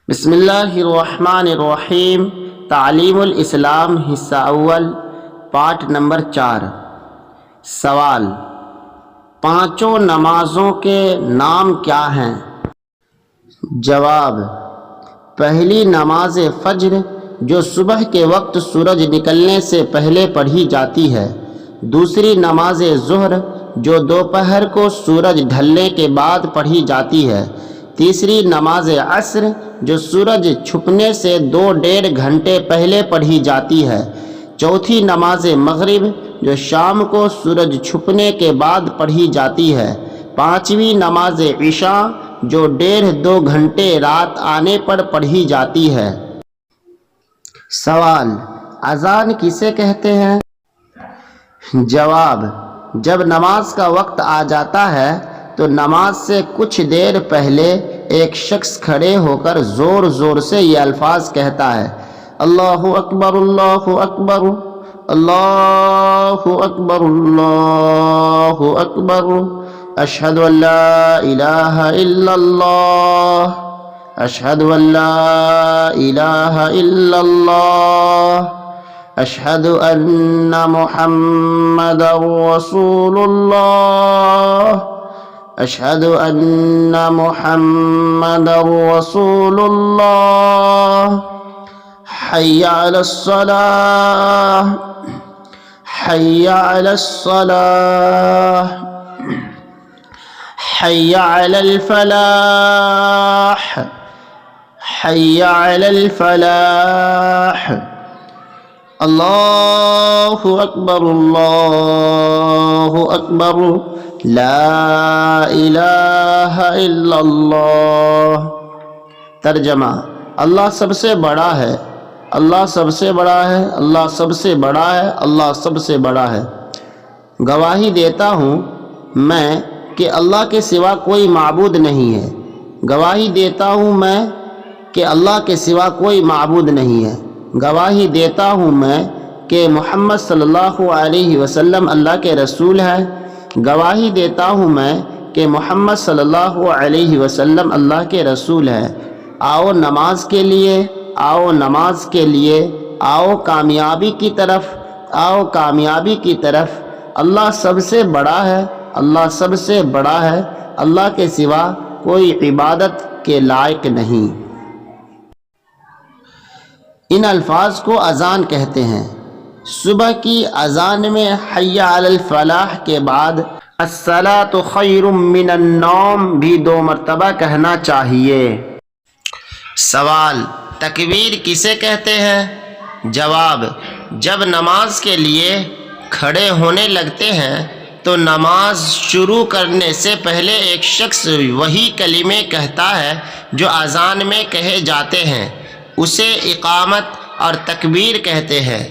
بسم اللہ الرحمن الرحیم۔ تعلیم الاسلام حصہ اول، پارٹ نمبر 4۔ سوال: پانچوں نمازوں کے نام کیا ہیں؟ جواب: پہلی نماز فجر جو صبح کے وقت سورج نکلنے سے پہلے پڑھی جاتی ہے۔ دوسری نماز ظہر جو دوپہر کو سورج ڈھلنے کے بعد پڑھی جاتی ہے۔ تیسری نماز عصر جو سورج چھپنے سے 2.5 گھنٹے پہلے پڑھی جاتی ہے۔ چوتھی نماز مغرب جو شام کو سورج چھپنے کے بعد پڑھی جاتی ہے۔ پانچویں نماز عشاء جو 1.5-2 گھنٹے رات آنے پر پڑھی جاتی ہے۔ سوال: اذان کسے کہتے ہیں؟ جواب: جب نماز کا وقت آ جاتا ہے تو نماز سے کچھ دیر پہلے ایک شخص کھڑے ہو کر زور زور سے یہ الفاظ کہتا ہے: اللہ اکبر اللہ اکبر اللہ اکبر اللہ اکبر، اشہد ان لا الہ الا اللہ، اشہد ان لا الہ الا اللہ، اشہد ان محمد رسول اللہ، اشہد ان محمد رسول اللہ، حی علی الصلاۃ حی علی الصلاۃ حی علی الفلاح حی علی الفلاح، اللہ اکبر اللہ اکبر، لا الہ الا اللہ۔ ترجمہ: اللہ سب سے بڑا ہے، اللہ سب سے بڑا ہے، اللہ سب سے بڑا ہے، اللہ سب سے بڑا ہے۔ گواہی دیتا ہوں میں کہ اللہ کے سوا کوئی معبود نہیں ہے۔ گواہی دیتا ہوں میں کہ اللہ کے سوا کوئی معبود نہیں ہے۔ گواہی دیتا ہوں میں کہ محمد صلی اللہ علیہ وسلم اللہ کے رسول ہے۔ گواہی دیتا ہوں میں کہ محمد صلی اللہ علیہ وسلم اللہ کے رسول ہے۔ آؤ نماز کے لیے، آؤ نماز کے لیے، آؤ کامیابی کی طرف، آؤ کامیابی کی طرف۔ اللہ سب سے بڑا ہے، اللہ سب سے بڑا ہے، اللہ کے سوا کوئی عبادت کے لائق نہیں۔ ان الفاظ کو اذان کہتے ہیں۔ صبح کی اذان میں حی علی الفلاح کے بعد الصلاۃ خیر من النوم بھی 2 مرتبہ کہنا چاہیے۔ سوال: تکبیر کسے کہتے ہیں؟ جواب: جب نماز کے لیے کھڑے ہونے لگتے ہیں تو نماز شروع کرنے سے پہلے ایک شخص وہی کلمے کہتا ہے جو اذان میں کہے جاتے ہیں، اسے اقامت اور تکبیر کہتے ہیں۔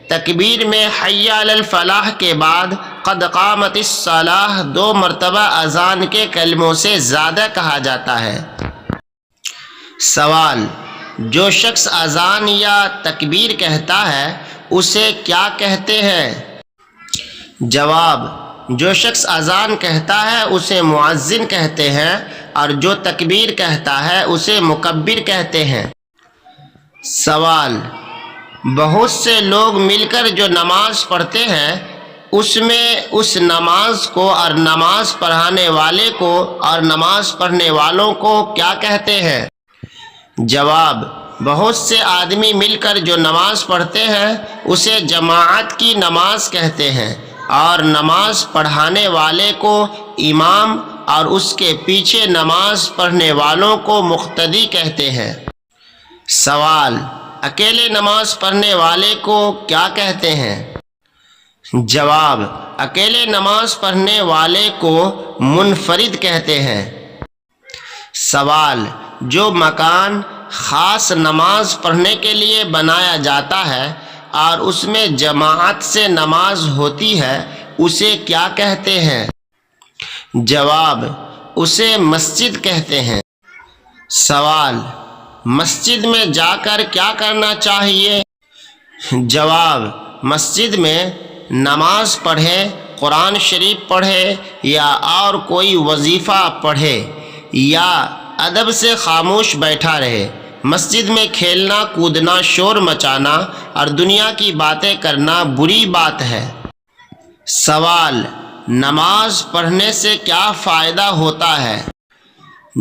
تکبیر میں حی علی الفلاح کے بعد قد قامت الصلاۃ 2 مرتبہ اذان کے کلموں سے زیادہ کہا جاتا ہے۔ سوال: جو شخص اذان یا تکبیر کہتا ہے اسے کیا کہتے ہیں؟ جواب: جو شخص اذان کہتا ہے اسے مؤذن کہتے ہیں، اور جو تکبیر کہتا ہے اسے مکبر کہتے ہیں۔ سوال: بہت سے لوگ مل کر جو نماز پڑھتے ہیں اس میں اس نماز کو اور نماز پڑھانے والے کو اور نماز پڑھنے والوں کو کیا کہتے ہیں؟ جواب: بہت سے آدمی مل کر جو نماز پڑھتے ہیں اسے جماعت کی نماز کہتے ہیں، اور نماز پڑھانے والے کو امام اور اس کے پیچھے نماز پڑھنے والوں کو مقتدی کہتے ہیں۔ سوال: اکیلے نماز پڑھنے والے کو کیا کہتے ہیں؟ جواب: اکیلے نماز پڑھنے والے کو منفرد کہتے ہیں۔ سوال: جو مکان خاص نماز پڑھنے کے لیے بنایا جاتا ہے اور اس میں جماعت سے نماز ہوتی ہے اسے کیا کہتے ہیں؟ جواب: اسے مسجد کہتے ہیں۔ سوال: مسجد میں جا کر کیا کرنا چاہیے؟ جواب: مسجد میں نماز پڑھے، قرآن شریف پڑھے یا اور کوئی وظیفہ پڑھے، یا ادب سے خاموش بیٹھا رہے۔ مسجد میں کھیلنا کودنا شور مچانا اور دنیا کی باتیں کرنا بری بات ہے۔ سوال: نماز پڑھنے سے کیا فائدہ ہوتا ہے؟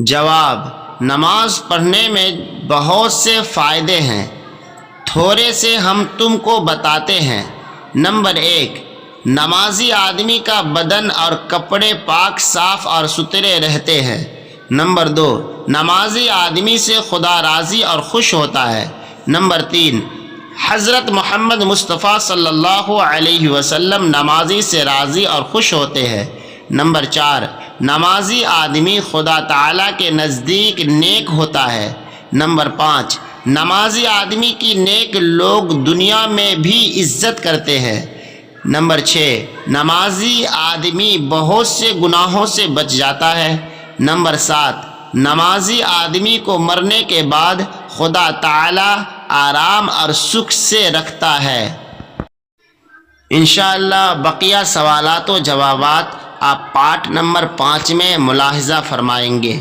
جواب: نماز پڑھنے میں بہت سے فائدے ہیں، تھوڑے سے ہم تم کو بتاتے ہیں۔ نمبر 1، نمازی آدمی کا بدن اور کپڑے پاک صاف اور ستھرے رہتے ہیں۔ نمبر 2، نمازی آدمی سے خدا راضی اور خوش ہوتا ہے۔ نمبر 3، حضرت محمد مصطفیٰ صلی اللہ علیہ وسلم نمازی سے راضی اور خوش ہوتے ہیں۔ نمبر 4، نمازی آدمی خدا تعالیٰ کے نزدیک نیک ہوتا ہے۔ نمبر 5، نمازی آدمی کی نیک لوگ دنیا میں بھی عزت کرتے ہیں۔ نمبر 6، نمازی آدمی بہت سے گناہوں سے بچ جاتا ہے۔ نمبر 7، نمازی آدمی کو مرنے کے بعد خدا تعالی آرام اور سکھ سے رکھتا ہے۔ انشاءاللہ بقیہ سوالات و جوابات آپ پارٹ نمبر 5 میں ملاحظہ فرمائیں گے۔